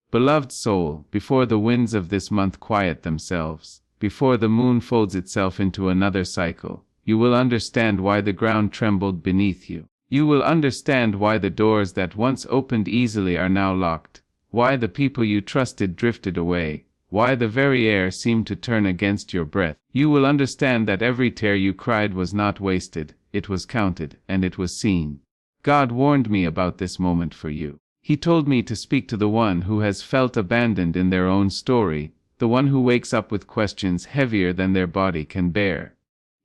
Beloved soul, before the winds of this month quiet themselves, before the moon folds itself into another cycle, you will understand why the ground trembled beneath you. You will understand why the doors that once opened easily are now locked, why the people you trusted drifted away, why the very air seemed to turn against your breath. You will understand that every tear you cried was not wasted, it was counted, and it was seen. God warned me about this moment for you. He told me to speak to the one who has felt abandoned in their own story, the one who wakes up with questions heavier than their body can bear.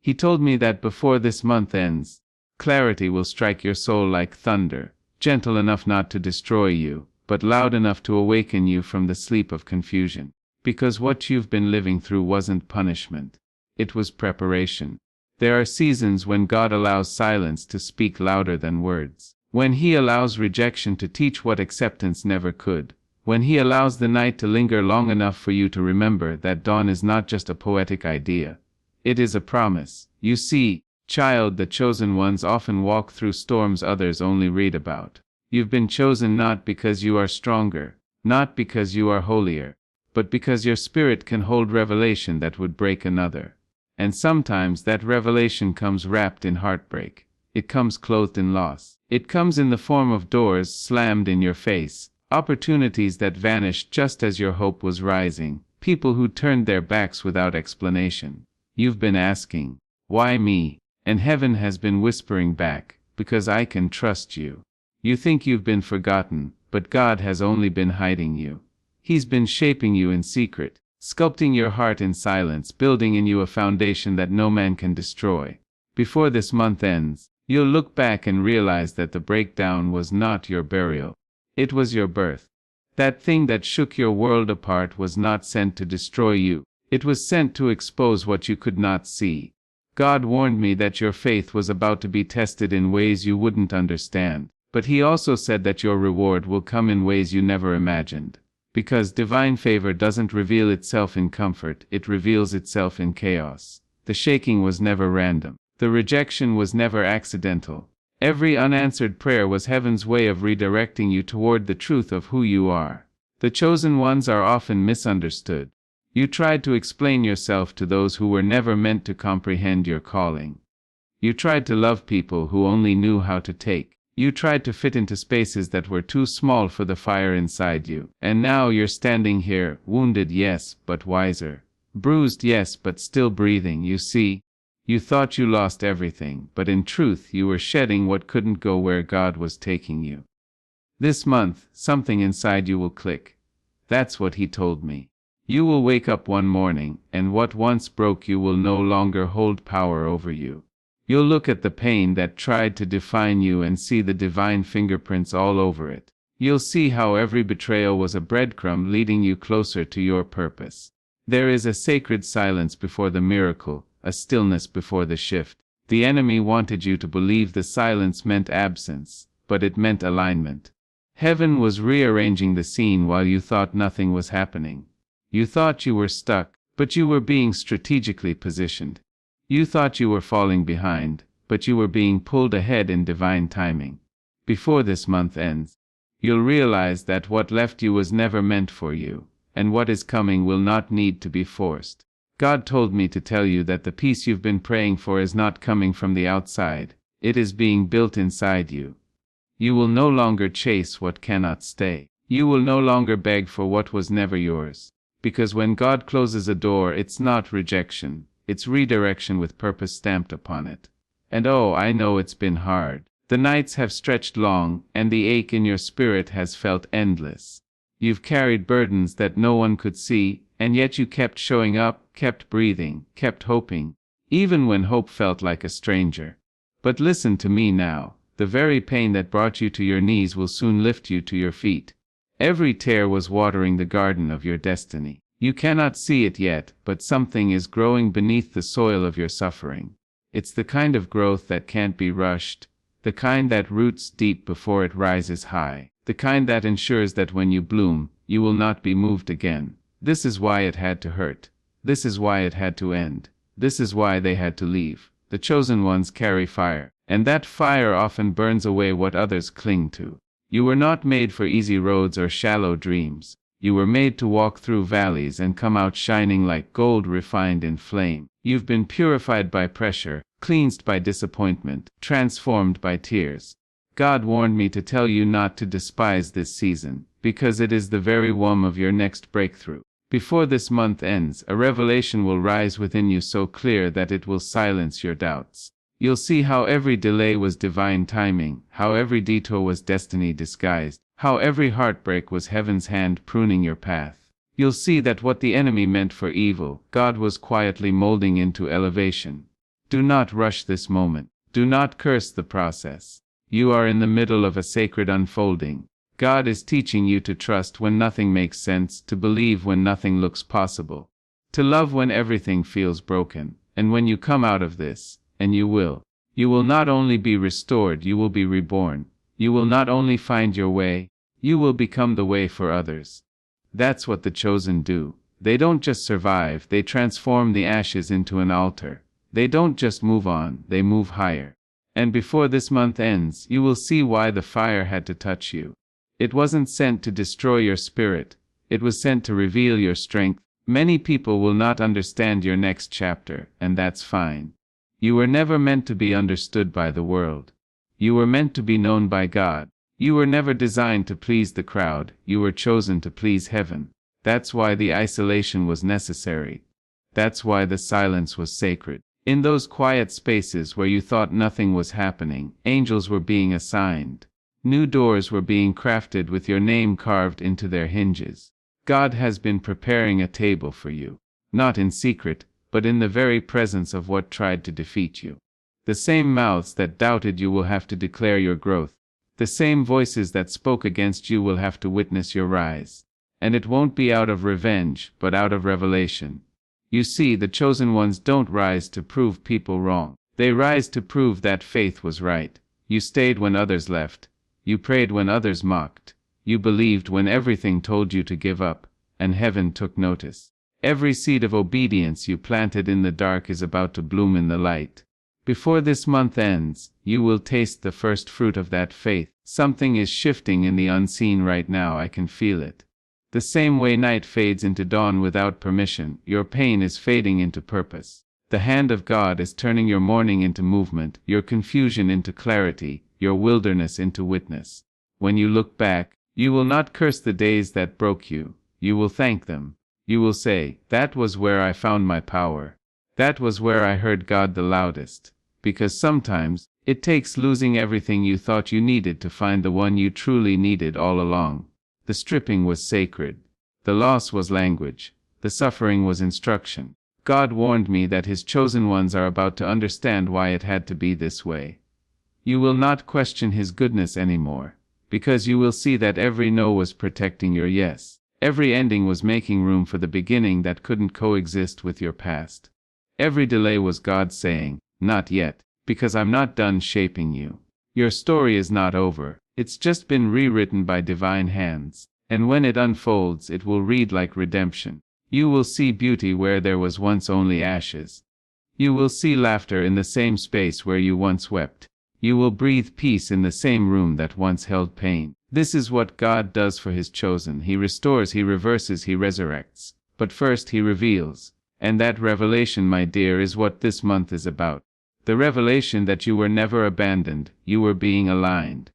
He told me that before this month ends, clarity will strike your soul like thunder, gentle enough not to destroy you, but loud enough to awaken you from the sleep of confusion. Because what you've been living through wasn't punishment. It was preparation. There are seasons when God allows silence to speak louder than words. When He allows rejection to teach what acceptance never could. When He allows the night to linger long enough for you to remember that dawn is not just a poetic idea. It is a promise. You see, child, the chosen ones often walk through storms others only read about. You've been chosen not because you are stronger, not because you are holier, but because your spirit can hold revelation that would break another. And sometimes that revelation comes wrapped in heartbreak. It comes clothed in loss. It comes in the form of doors slammed in your face, opportunities that vanished just as your hope was rising, people who turned their backs without explanation. You've been asking, why me? And heaven has been whispering back, because I can trust you. You think you've been forgotten, but God has only been hiding you. He's been shaping you in secret, sculpting your heart in silence, building in you a foundation that no man can destroy. Before this month ends, you'll look back and realize that the breakdown was not your burial. It was your birth. That thing that shook your world apart was not sent to destroy you. It was sent to expose what you could not see. God warned me that your faith was about to be tested in ways you wouldn't understand. But He also said that your reward will come in ways you never imagined. Because divine favor doesn't reveal itself in comfort, it reveals itself in chaos. The shaking was never random. The rejection was never accidental. Every unanswered prayer was heaven's way of redirecting you toward the truth of who you are. The chosen ones are often misunderstood. You tried to explain yourself to those who were never meant to comprehend your calling. You tried to love people who only knew how to take. You tried to fit into spaces that were too small for the fire inside you. And now you're standing here, wounded, yes, but wiser. Bruised, yes, but still breathing. You see, you thought you lost everything, but in truth you were shedding what couldn't go where God was taking you. This month, something inside you will click. That's what He told me. You will wake up one morning, and what once broke you will no longer hold power over you. You'll look at the pain that tried to define you and see the divine fingerprints all over it. You'll see how every betrayal was a breadcrumb leading you closer to your purpose. There is a sacred silence before the miracle, a stillness before the shift. The enemy wanted you to believe the silence meant absence, but it meant alignment. Heaven was rearranging the scene while you thought nothing was happening. You thought you were stuck, but you were being strategically positioned. You thought you were falling behind, but you were being pulled ahead in divine timing. Before this month ends, you'll realize that what left you was never meant for you, and what is coming will not need to be forced. God told me to tell you that the peace you've been praying for is not coming from the outside, it is being built inside you. You will no longer chase what cannot stay. You will no longer beg for what was never yours. Because when God closes a door, it's not rejection. It's redirection with purpose stamped upon it. And oh, I know it's been hard. The nights have stretched long, and the ache in your spirit has felt endless. You've carried burdens that no one could see, and yet you kept showing up, kept breathing, kept hoping, even when hope felt like a stranger. But listen to me now. The very pain that brought you to your knees will soon lift you to your feet. Every tear was watering the garden of your destiny. You cannot see it yet, but something is growing beneath the soil of your suffering. It's the kind of growth that can't be rushed, the kind that roots deep before it rises high, the kind that ensures that when you bloom, you will not be moved again. This is why it had to hurt. This is why it had to end. This is why they had to leave. The chosen ones carry fire, and that fire often burns away what others cling to. You were not made for easy roads or shallow dreams. You were made to walk through valleys and come out shining like gold refined in flame. You've been purified by pressure, cleansed by disappointment, transformed by tears. God warned me to tell you not to despise this season, because it is the very womb of your next breakthrough. Before this month ends, a revelation will rise within you so clear that it will silence your doubts. You'll see how every delay was divine timing, how every detour was destiny disguised, how every heartbreak was heaven's hand pruning your path. You'll see that what the enemy meant for evil, God was quietly molding into elevation. Do not rush this moment. Do not curse the process. You are in the middle of a sacred unfolding. God is teaching you to trust when nothing makes sense, to believe when nothing looks possible, to love when everything feels broken. And when you come out of this, and you will not only be restored, you will be reborn. You will not only find your way, you will become the way for others. That's what the chosen do. They don't just survive, they transform the ashes into an altar. They don't just move on, they move higher. And before this month ends, you will see why the fire had to touch you. It wasn't sent to destroy your spirit. It was sent to reveal your strength. Many people will not understand your next chapter, and that's fine. You were never meant to be understood by the world. You were meant to be known by God. You were never designed to please the crowd. You were chosen to please heaven. That's why the isolation was necessary. That's why the silence was sacred. In those quiet spaces where you thought nothing was happening, angels were being assigned. New doors were being crafted with your name carved into their hinges. God has been preparing a table for you, not in secret, but in the very presence of what tried to defeat you. The same mouths that doubted you will have to declare your growth. The same voices that spoke against you will have to witness your rise. And it won't be out of revenge, but out of revelation. You see, the chosen ones don't rise to prove people wrong. They rise to prove that faith was right. You stayed when others left. You prayed when others mocked. You believed when everything told you to give up, and heaven took notice. Every seed of obedience you planted in the dark is about to bloom in the light. Before this month ends, you will taste the first fruit of that faith. Something is shifting in the unseen right now, I can feel it. The same way night fades into dawn without permission, your pain is fading into purpose. The hand of God is turning your mourning into movement, your confusion into clarity, your wilderness into witness. When you look back, you will not curse the days that broke you. You will thank them. You will say, "That was where I found my power. That was where I heard God the loudest." Because sometimes, it takes losing everything you thought you needed to find the one you truly needed all along. The stripping was sacred. The loss was language. The suffering was instruction. God warned me that His chosen ones are about to understand why it had to be this way. You will not question His goodness anymore, because you will see that every no was protecting your yes. Every ending was making room for the beginning that couldn't coexist with your past. Every delay was God saying, "Not yet, because I'm not done shaping you. Your story is not over. It's just been rewritten by divine hands, and when it unfolds, it will read like redemption. You will see beauty where there was once only ashes. You will see laughter in the same space where you once wept. You will breathe peace in the same room that once held pain." This is what God does for His chosen. He restores, He reverses, He resurrects. But first He reveals. And that revelation, my dear, is what this month is about. The revelation that you were never abandoned, you were being aligned.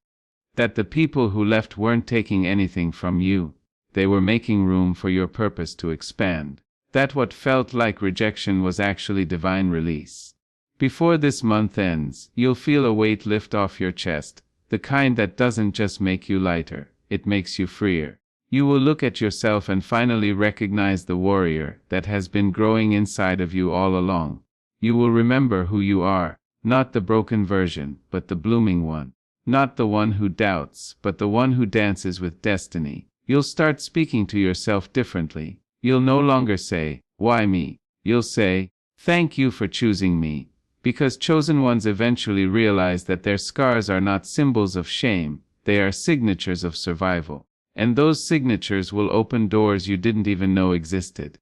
That the people who left weren't taking anything from you. They were making room for your purpose to expand. That what felt like rejection was actually divine release. Before this month ends, you'll feel a weight lift off your chest, the kind that doesn't just make you lighter, it makes you freer. You will look at yourself and finally recognize the warrior that has been growing inside of you all along. You will remember who you are, not the broken version, but the blooming one. Not the one who doubts, but the one who dances with destiny. You'll start speaking to yourself differently. You'll no longer say, "Why me?" You'll say, "Thank you for choosing me." Because chosen ones eventually realize that their scars are not symbols of shame, they are signatures of survival. And those signatures will open doors you didn't even know existed.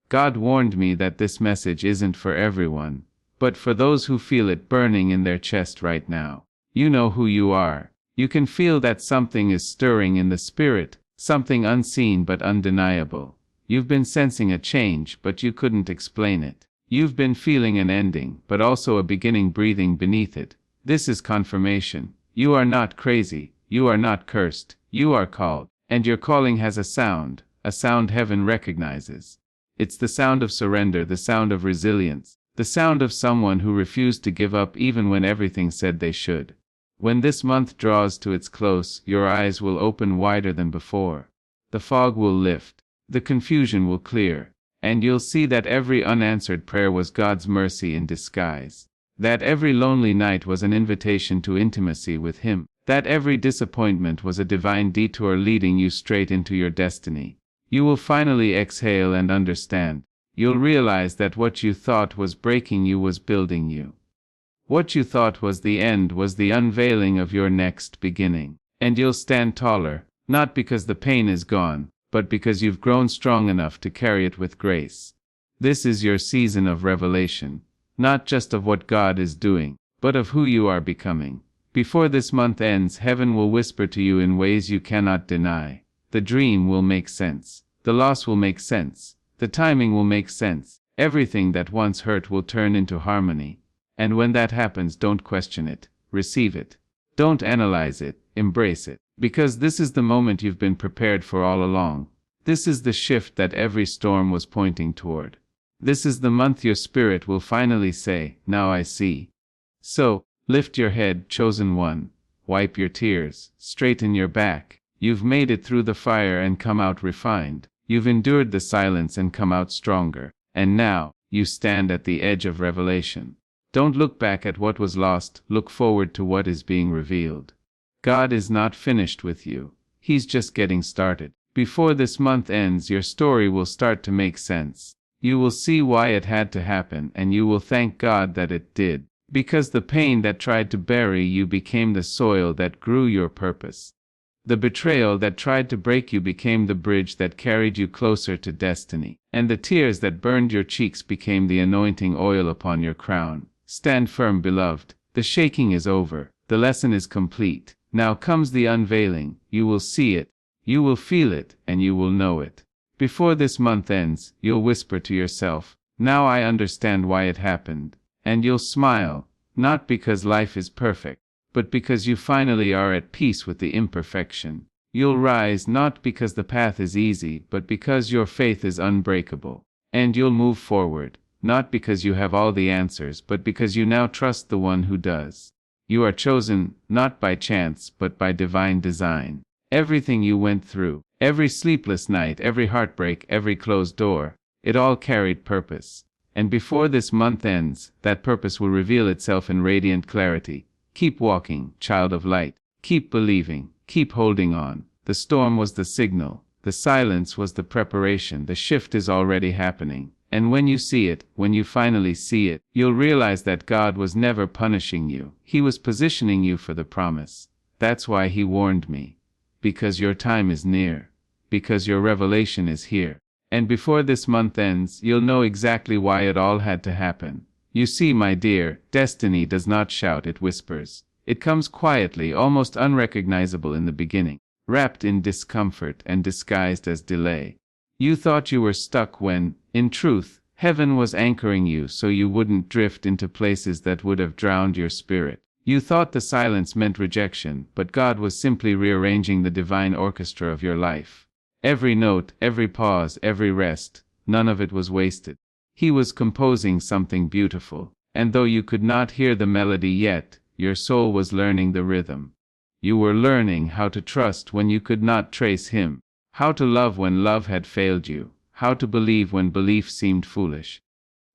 God warned me that this message isn't for everyone, but for those who feel it burning in their chest right now. You know who you are. You can feel that something is stirring in the spirit, Something unseen but undeniable. You've been sensing a change, but you couldn't explain it. You've been feeling an ending, but also a beginning breathing beneath it. This is confirmation. You are not crazy. You are not cursed. You are called. And your calling has a sound heaven recognizes. It's the sound of surrender, the sound of resilience, the sound of someone who refused to give up even when everything said they should. When this month draws to its close, your eyes will open wider than before. The fog will lift. The confusion will clear. And you'll see that every unanswered prayer was God's mercy in disguise. That every lonely night was an invitation to intimacy with Him. That every disappointment was a divine detour leading you straight into your destiny. You will finally exhale and understand. You'll realize that what you thought was breaking you was building you. What you thought was the end was the unveiling of your next beginning. And you'll stand taller, not because the pain is gone, but because you've grown strong enough to carry it with grace. This is your season of revelation, not just of what God is doing, but of who you are becoming. Before this month ends, heaven will whisper to you in ways you cannot deny. The dream will make sense. The loss will make sense. The timing will make sense. Everything that once hurt will turn into harmony. And when that happens, don't question it. Receive it. Don't analyze it. Embrace it. Because this is the moment you've been prepared for all along. This is the shift that every storm was pointing toward. This is the month your spirit will finally say, "Now I see." So, lift your head, chosen one. Wipe your tears. Straighten your back. You've made it through the fire and come out refined. You've endured the silence and come out stronger. And now, you stand at the edge of revelation. Don't look back at what was lost, look forward to what is being revealed. God is not finished with you. He's just getting started. Before this month ends, your story will start to make sense. You will see why it had to happen, and you will thank God that it did. Because the pain that tried to bury you became the soil that grew your purpose. The betrayal that tried to break you became the bridge that carried you closer to destiny. And the tears that burned your cheeks became the anointing oil upon your crown. Stand firm, beloved. The shaking is over. The lesson is complete. Now comes the unveiling. You will see it. You will feel it, and you will know it. Before this month ends, you'll whisper to yourself, "Now I understand why it happened." And you'll smile, not because life is perfect, but because you finally are at peace with the imperfection. You'll rise not because the path is easy, but because your faith is unbreakable. And you'll move forward, not because you have all the answers, but because you now trust the one who does. You are chosen, not by chance, but by divine design. Everything you went through, every sleepless night, every heartbreak, every closed door, it all carried purpose. And before this month ends, that purpose will reveal itself in radiant clarity. Keep walking, child of light. Keep believing. Keep holding on. The storm was the signal. The silence was the preparation. The shift is already happening. And when you see it, when you finally see it, you'll realize that God was never punishing you. He was positioning you for the promise. That's why He warned me. Because your time is near. Because your revelation is here. And before this month ends, you'll know exactly why it all had to happen. You see, my dear, destiny does not shout, it whispers. It comes quietly, almost unrecognizable in the beginning, wrapped in discomfort and disguised as delay. You thought you were stuck when, in truth, heaven was anchoring you so you wouldn't drift into places that would have drowned your spirit. You thought the silence meant rejection, but God was simply rearranging the divine orchestra of your life. Every note, every pause, every rest, none of it was wasted. He was composing something beautiful, and though you could not hear the melody yet, your soul was learning the rhythm. You were learning how to trust when you could not trace Him, how to love when love had failed you, how to believe when belief seemed foolish.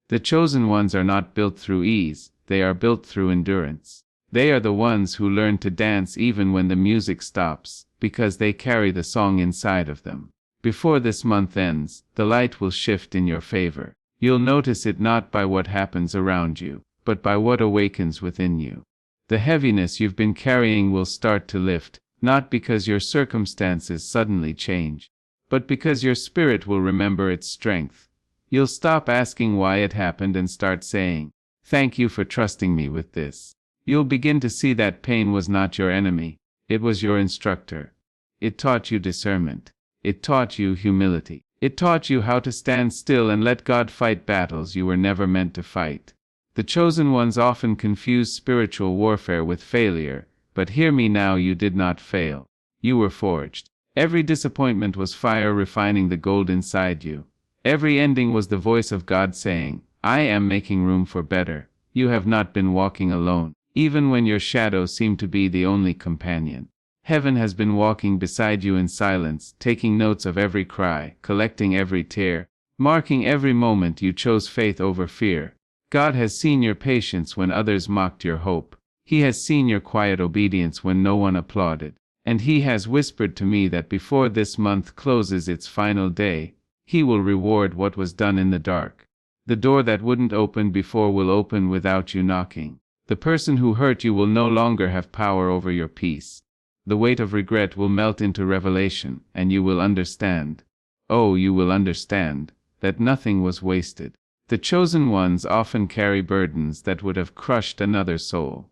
The chosen ones are not built through ease, they are built through endurance. They are the ones who learn to dance even when the music stops, because they carry the song inside of them. Before this month ends, the light will shift in your favor. You'll notice it not by what happens around you, but by what awakens within you. The heaviness you've been carrying will start to lift, not because your circumstances suddenly change, but because your spirit will remember its strength. You'll stop asking why it happened and start saying, "Thank you for trusting me with this." You'll begin to see that pain was not your enemy, it was your instructor. It taught you discernment. It taught you humility. It taught you how to stand still and let God fight battles you were never meant to fight. The chosen ones often confuse spiritual warfare with failure, but hear me now, you did not fail. You were forged. Every disappointment was fire refining the gold inside you. Every ending was the voice of God saying, I am making room for better. You have not been walking alone, even when your shadow seemed to be the only companion. Heaven has been walking beside you in silence, taking notes of every cry, collecting every tear, marking every moment you chose faith over fear. God has seen your patience when others mocked your hope. He has seen your quiet obedience when no one applauded. And He has whispered to me that before this month closes its final day, He will reward what was done in the dark. The door that wouldn't open before will open without you knocking. The person who hurt you will no longer have power over your peace. The weight of regret will melt into revelation, and you will understand. Oh, you will understand that nothing was wasted. The chosen ones often carry burdens that would have crushed another soul.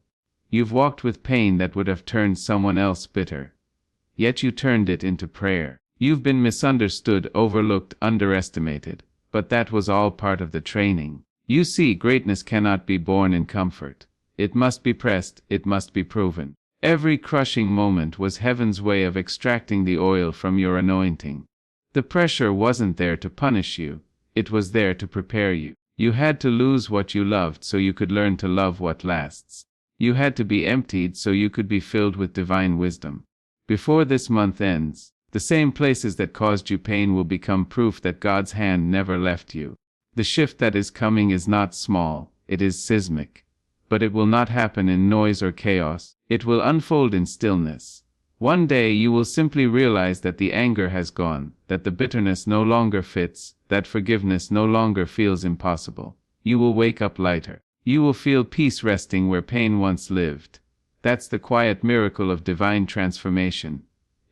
You've walked with pain that would have turned someone else bitter. Yet you turned it into prayer. You've been misunderstood, overlooked, underestimated. But that was all part of the training. You see, greatness cannot be born in comfort. It must be pressed, it must be proven. Every crushing moment was heaven's way of extracting the oil from your anointing. The pressure wasn't there to punish you. It was there to prepare you. You had to lose what you loved so you could learn to love what lasts. You had to be emptied so you could be filled with divine wisdom. Before this month ends, the same places that caused you pain will become proof that God's hand never left you. The shift that is coming is not small, it is seismic. But it will not happen in noise or chaos, it will unfold in stillness. One day you will simply realize that the anger has gone, that the bitterness no longer fits, that forgiveness no longer feels impossible. You will wake up lighter. You will feel peace resting where pain once lived. That's the quiet miracle of divine transformation.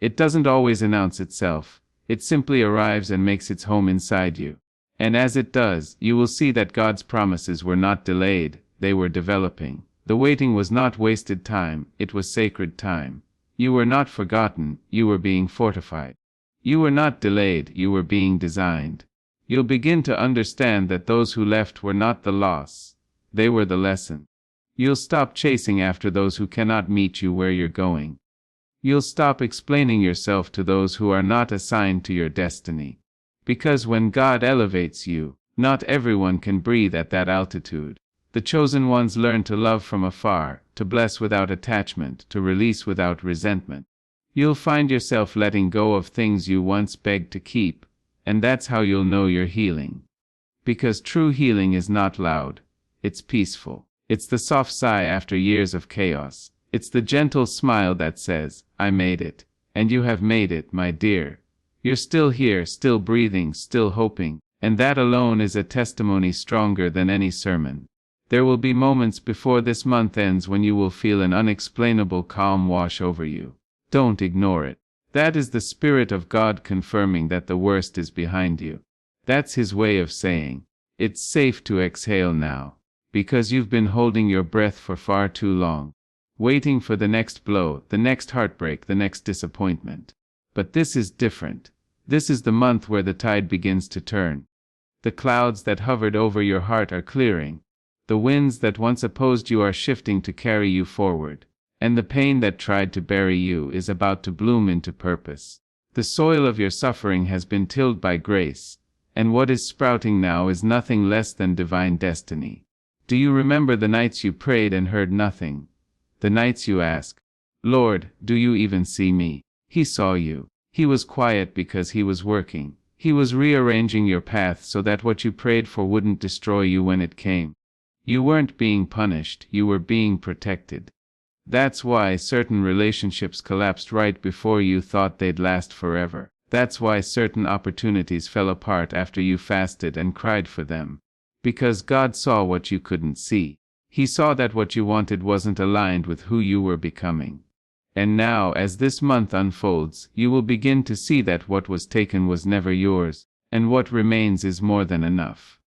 It doesn't always announce itself. It simply arrives and makes its home inside you. And as it does, you will see that God's promises were not delayed, they were developing. The waiting was not wasted time, it was sacred time. You were not forgotten, you were being fortified. You were not delayed, you were being designed. You'll begin to understand that those who left were not the loss. They were the lesson. You'll stop chasing after those who cannot meet you where you're going. You'll stop explaining yourself to those who are not assigned to your destiny. Because when God elevates you, not everyone can breathe at that altitude. The chosen ones learn to love from afar, to bless without attachment, to release without resentment. You'll find yourself letting go of things you once begged to keep, and that's how you'll know you're healing. Because true healing is not loud, it's peaceful. It's the soft sigh after years of chaos. It's the gentle smile that says, I made it. And you have made it, my dear. You're still here, still breathing, still hoping, and that alone is a testimony stronger than any sermon. There will be moments before this month ends when you will feel an unexplainable calm wash over you. Don't ignore it. That is the Spirit of God confirming that the worst is behind you. That's His way of saying, it's safe to exhale now. Because you've been holding your breath for far too long, waiting for the next blow, the next heartbreak, the next disappointment. But this is different. This is the month where the tide begins to turn. The clouds that hovered over your heart are clearing. The winds that once opposed you are shifting to carry you forward. And the pain that tried to bury you is about to bloom into purpose. The soil of your suffering has been tilled by grace, and what is sprouting now is nothing less than divine destiny. Do you remember the nights you prayed and heard nothing? The nights you asked, Lord, do you even see me? He saw you. He was quiet because He was working. He was rearranging your path so that what you prayed for wouldn't destroy you when it came. You weren't being punished, you were being protected. That's why certain relationships collapsed right before you thought they'd last forever. That's why certain opportunities fell apart after you fasted and cried for them. Because God saw what you couldn't see. He saw that what you wanted wasn't aligned with who you were becoming. And now, as this month unfolds, you will begin to see that what was taken was never yours, and what remains is more than enough.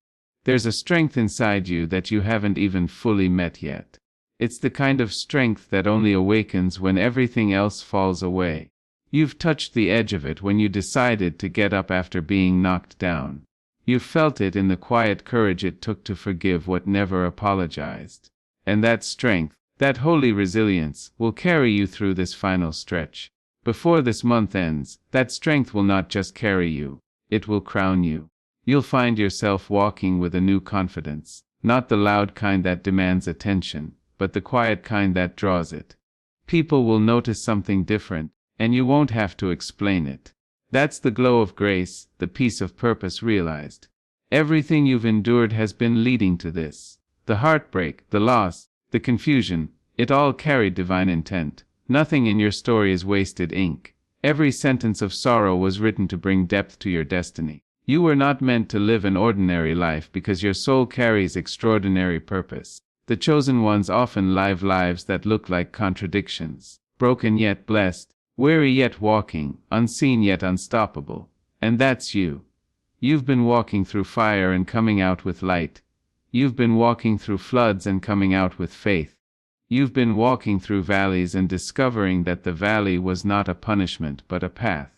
There's a strength inside you that you haven't even fully met yet. It's the kind of strength that only awakens when everything else falls away. You've touched the edge of it when you decided to get up after being knocked down. You've felt it in the quiet courage it took to forgive what never apologized. And that strength, that holy resilience, will carry you through this final stretch. Before this month ends, that strength will not just carry you, it will crown you. You'll find yourself walking with a new confidence, not the loud kind that demands attention, but the quiet kind that draws it. People will notice something different, and you won't have to explain it. That's the glow of grace, the peace of purpose realized. Everything you've endured has been leading to this. The heartbreak, the loss, the confusion, it all carried divine intent. Nothing in your story is wasted ink. Every sentence of sorrow was written to bring depth to your destiny. You were not meant to live an ordinary life because your soul carries extraordinary purpose. The chosen ones often live lives that look like contradictions, broken yet blessed, weary yet walking, unseen yet unstoppable. And that's you. You've been walking through fire and coming out with light. You've been walking through floods and coming out with faith. You've been walking through valleys and discovering that the valley was not a punishment but a path.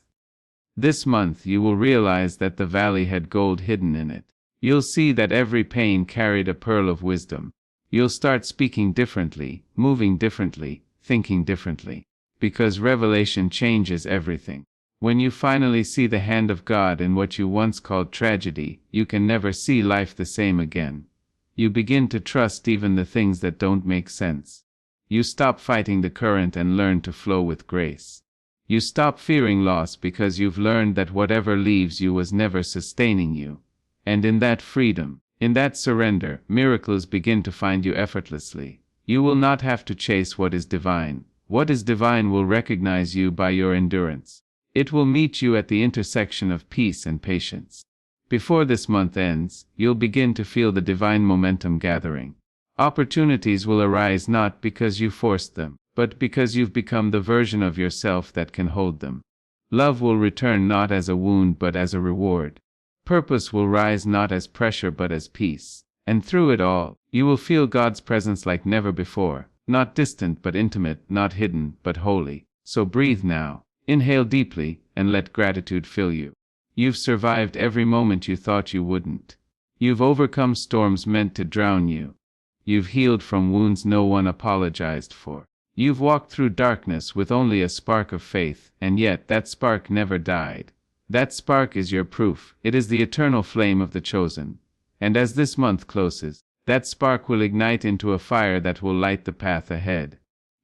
This month you will realize that the valley had gold hidden in it. You'll see that every pain carried a pearl of wisdom. You'll start speaking differently, moving differently, thinking differently. Because revelation changes everything. When you finally see the hand of God in what you once called tragedy, you can never see life the same again. You begin to trust even the things that don't make sense. You stop fighting the current and learn to flow with grace. You stop fearing loss because you've learned that whatever leaves you was never sustaining you. And in that freedom, in that surrender, miracles begin to find you effortlessly. You will not have to chase what is divine. What is divine will recognize you by your endurance. It will meet you at the intersection of peace and patience. Before this month ends, you'll begin to feel the divine momentum gathering. Opportunities will arise not because you forced them, but because you've become the version of yourself that can hold them. Love will return not as a wound but as a reward. Purpose will rise not as pressure but as peace. And through it all, you will feel God's presence like never before, not distant but intimate, not hidden but holy. So breathe now, inhale deeply, and let gratitude fill you. You've survived every moment you thought you wouldn't. You've overcome storms meant to drown you. You've healed from wounds no one apologized for. You've walked through darkness with only a spark of faith, and yet that spark never died. That spark is your proof. It is the eternal flame of the chosen. And as this month closes, that spark will ignite into a fire that will light the path ahead.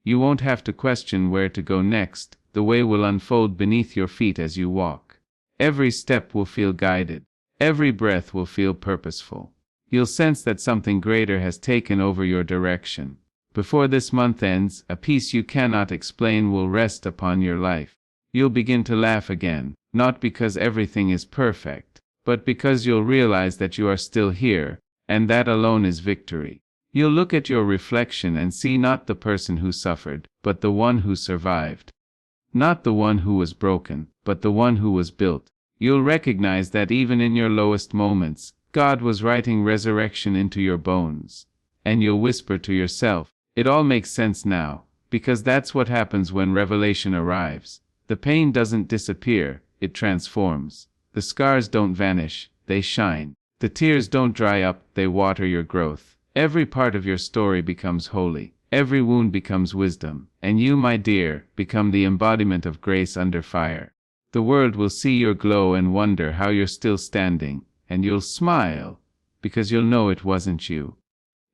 You won't have to question where to go next. The way will unfold beneath your feet as you walk. Every step will feel guided. Every breath will feel purposeful. You'll sense that something greater has taken over your direction. Before this month ends, a peace you cannot explain will rest upon your life. You'll begin to laugh again, not because everything is perfect, but because you'll realize that you are still here, and that alone is victory. You'll look at your reflection and see not the person who suffered, but the one who survived. Not the one who was broken, but the one who was built. You'll recognize that even in your lowest moments, God was writing resurrection into your bones. And you'll whisper to yourself, it all makes sense now, because that's what happens when revelation arrives. The pain doesn't disappear, it transforms. The scars don't vanish, they shine. The tears don't dry up, they water your growth. Every part of your story becomes holy. Every wound becomes wisdom. And you, my dear, become the embodiment of grace under fire. The world will see your glow and wonder how you're still standing. And you'll smile, because you'll know it wasn't you.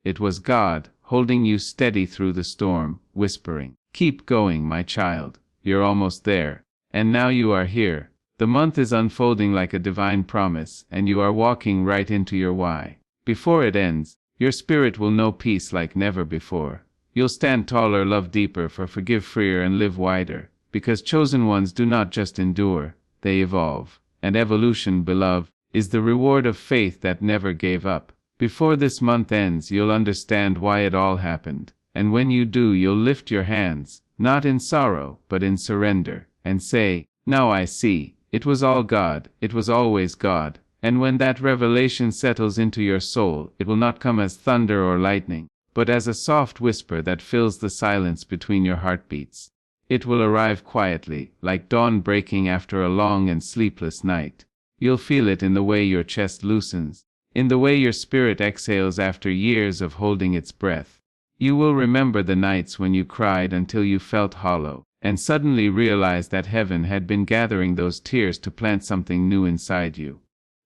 It was God, holding you steady through the storm, whispering, keep going, my child. You're almost there. And now you are here. The month is unfolding like a divine promise, and you are walking right into your why. Before it ends, your spirit will know peace like never before. You'll stand taller, love deeper, forgive freer, and live wider. Because chosen ones do not just endure, they evolve. And evolution, beloved, is the reward of faith that never gave up. Before this month ends, you'll understand why it all happened. And when you do, you'll lift your hands, not in sorrow, but in surrender, and say, now I see. It was all God. It was always God. And when that revelation settles into your soul, it will not come as thunder or lightning, but as a soft whisper that fills the silence between your heartbeats. It will arrive quietly, like dawn breaking after a long and sleepless night. You'll feel it in the way your chest loosens, in the way your spirit exhales after years of holding its breath. You will remember the nights when you cried until you felt hollow, and suddenly realized that heaven had been gathering those tears to plant something new inside you.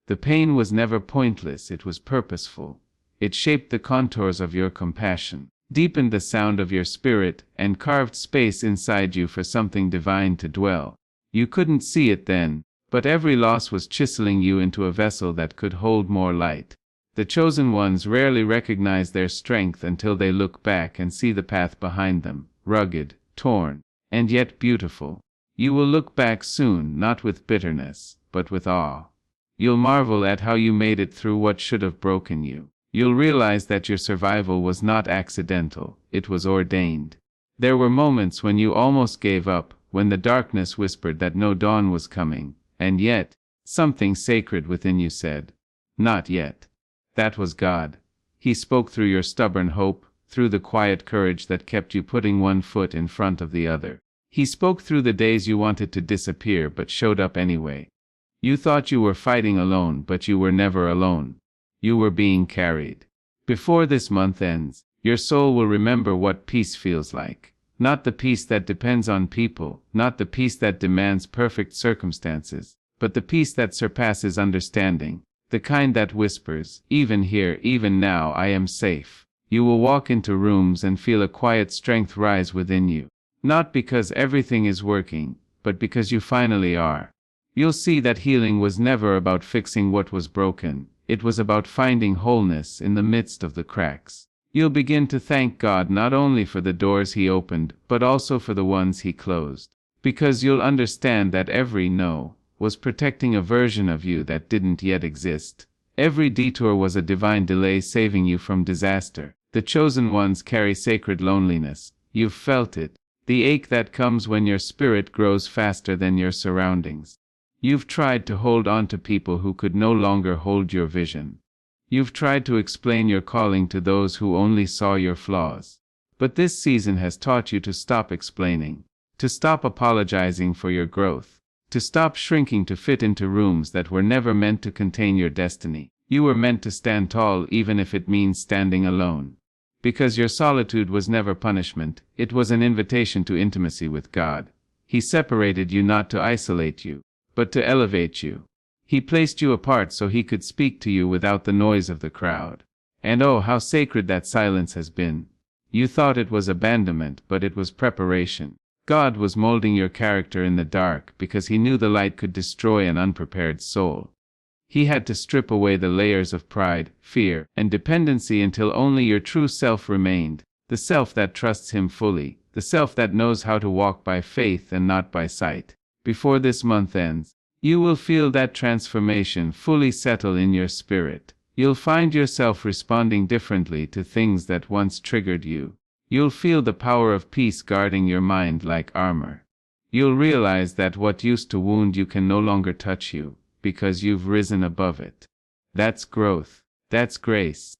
The pain was never pointless, it was purposeful. It shaped the contours of your compassion, deepened the sound of your spirit, and carved space inside you for something divine to dwell. You couldn't see it then, but every loss was chiseling you into a vessel that could hold more light. The chosen ones rarely recognize their strength until they look back and see the path behind them, rugged, torn, and yet beautiful. You will look back soon, not with bitterness, but with awe. You'll marvel at how you made it through what should have broken you. You'll realize that your survival was not accidental, it was ordained. There were moments when you almost gave up, when the darkness whispered that no dawn was coming, and yet, something sacred within you said, "Not yet." That was God. He spoke through your stubborn hope, through the quiet courage that kept you putting one foot in front of the other. He spoke through the days you wanted to disappear but showed up anyway. You thought you were fighting alone, but you were never alone. You were being carried. Before this month ends, your soul will remember what peace feels like. Not the peace that depends on people, not the peace that demands perfect circumstances, but the peace that surpasses understanding. The kind that whispers, "Even here, even now, I am safe." You will walk into rooms and feel a quiet strength rise within you. Not because everything is working, but because you finally are. You'll see that healing was never about fixing what was broken. It was about finding wholeness in the midst of the cracks. You'll begin to thank God not only for the doors He opened, but also for the ones He closed. Because you'll understand that every no was protecting a version of you that didn't yet exist. Every detour was a divine delay saving you from disaster. The chosen ones carry sacred loneliness. You've felt it. The ache that comes when your spirit grows faster than your surroundings. You've tried to hold on to people who could no longer hold your vision. You've tried to explain your calling to those who only saw your flaws. But this season has taught you to stop explaining, to stop apologizing for your growth, to stop shrinking to fit into rooms that were never meant to contain your destiny. You were meant to stand tall even if it means standing alone. Because your solitude was never punishment, it was an invitation to intimacy with God. He separated you not to isolate you, but to elevate you. He placed you apart so He could speak to you without the noise of the crowd. And oh, how sacred that silence has been. You thought it was abandonment, but it was preparation. God was molding your character in the dark because He knew the light could destroy an unprepared soul. He had to strip away the layers of pride, fear, and dependency until only your true self remained, the self that trusts Him fully, the self that knows how to walk by faith and not by sight. Before this month ends, you will feel that transformation fully settle in your spirit. You'll find yourself responding differently to things that once triggered you. You'll feel the power of peace guarding your mind like armor. You'll realize that what used to wound you can no longer touch you, because you've risen above it. That's growth. That's grace.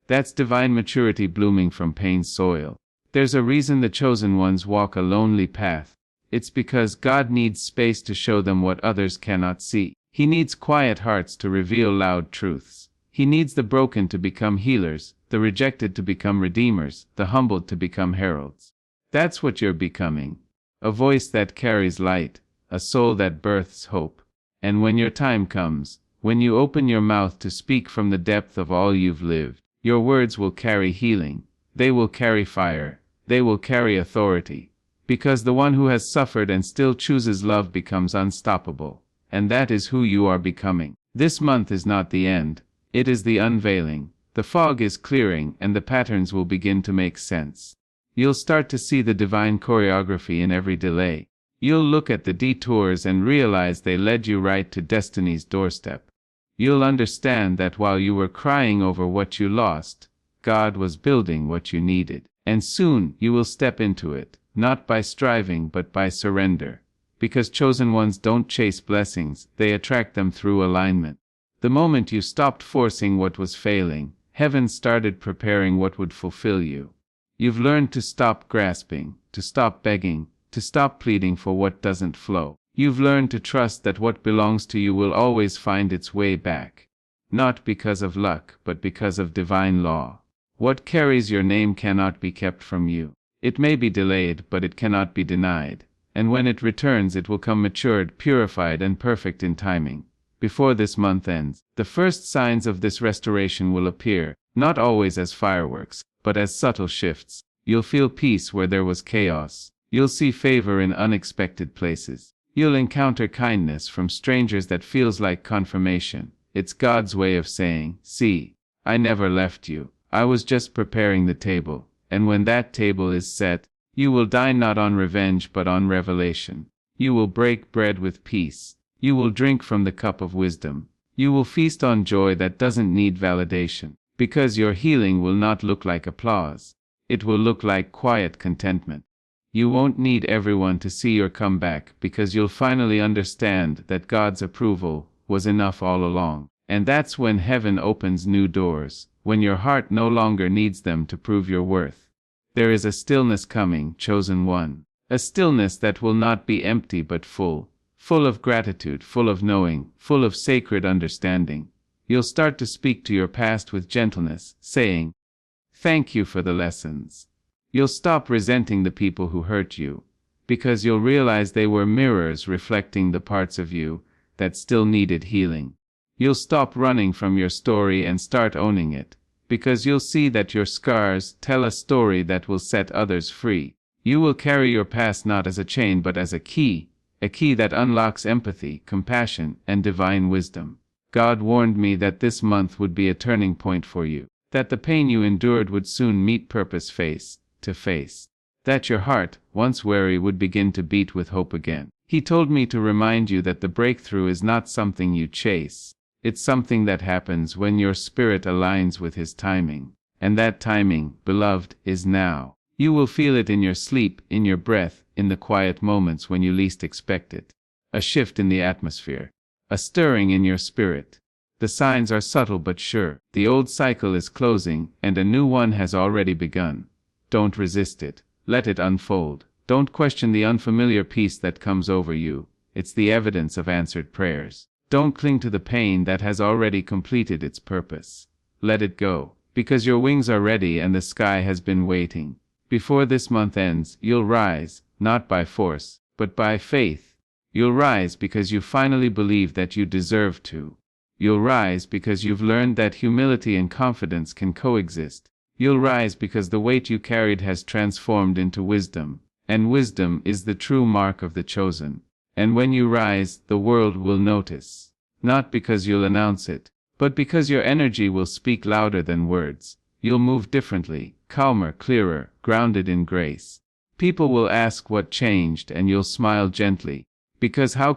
That's divine maturity blooming from pain's soil. There's a reason the chosen ones walk a lonely path. It's because God needs space to show them what others cannot see. He needs quiet hearts to reveal loud truths. He needs the broken to become healers, the rejected to become redeemers, the humbled to become heralds. That's what you're becoming. A voice that carries light, a soul that births hope. And when your time comes, when you open your mouth to speak from the depth of all you've lived, your words will carry healing. They will carry fire. They will carry authority. Because the one who has suffered and still chooses love becomes unstoppable. And that is who you are becoming. This month is not the end. It is the unveiling. The fog is clearing and the patterns will begin to make sense. You'll start to see the divine choreography in every delay. You'll look at the detours and realize they led you right to destiny's doorstep. You'll understand that while you were crying over what you lost, God was building what you needed. And soon you will step into it, not by striving but by surrender. Because chosen ones don't chase blessings, they attract them through alignment. The moment you stopped forcing what was failing, heaven started preparing what would fulfill you. You've learned to stop grasping, to stop begging, to stop pleading for what doesn't flow. You've learned to trust that what belongs to you will always find its way back. Not because of luck, but because of divine law. What carries your name cannot be kept from you. It may be delayed, but it cannot be denied. And when it returns, it will come matured, purified, and perfect in timing. Before this month ends, the first signs of this restoration will appear, not always as fireworks, but as subtle shifts. You'll feel peace where there was chaos. You'll see favor in unexpected places. You'll encounter kindness from strangers that feels like confirmation. It's God's way of saying, "See, I never left you. I was just preparing the table." And when that table is set, you will dine not on revenge but on revelation. You will break bread with peace. You will drink from the cup of wisdom. You will feast on joy that doesn't need validation. Because your healing will not look like applause. It will look like quiet contentment. You won't need everyone to see your comeback, because you'll finally understand that God's approval was enough all along. And that's when heaven opens new doors, when your heart no longer needs them to prove your worth. There is a stillness coming, chosen one. A stillness that will not be empty but full of gratitude, full of knowing, full of sacred understanding. You'll start to speak to your past with gentleness, saying, "Thank you for the lessons." You'll stop resenting the people who hurt you, because you'll realize they were mirrors reflecting the parts of you that still needed healing. You'll stop running from your story and start owning it, because you'll see that your scars tell a story that will set others free. You will carry your past not as a chain but as a key that unlocks empathy, compassion, and divine wisdom. God warned me that this month would be a turning point for you, that the pain you endured would soon meet purpose face to face, that your heart, once weary, would begin to beat with hope again. He told me to remind you that the breakthrough is not something you chase. It's something that happens when your spirit aligns with His timing. And that timing, beloved, is now. You will feel it in your sleep, in your breath, in the quiet moments when you least expect it. A shift in the atmosphere. A stirring in your spirit. The signs are subtle but sure. The old cycle is closing, and a new one has already begun. Don't resist it. Let it unfold. Don't question the unfamiliar peace that comes over you. It's the evidence of answered prayers. Don't cling to the pain that has already completed its purpose. Let it go, because your wings are ready and the sky has been waiting. Before this month ends, you'll rise, not by force, but by faith. You'll rise because you finally believe that you deserve to. You'll rise because you've learned that humility and confidence can coexist. You'll rise because the weight you carried has transformed into wisdom, and wisdom is the true mark of the chosen. And when you rise, the world will notice. Not because you'll announce it, but because your energy will speak louder than words. You'll move differently, calmer, clearer, grounded in grace. People will ask what changed, and you'll smile gently, because how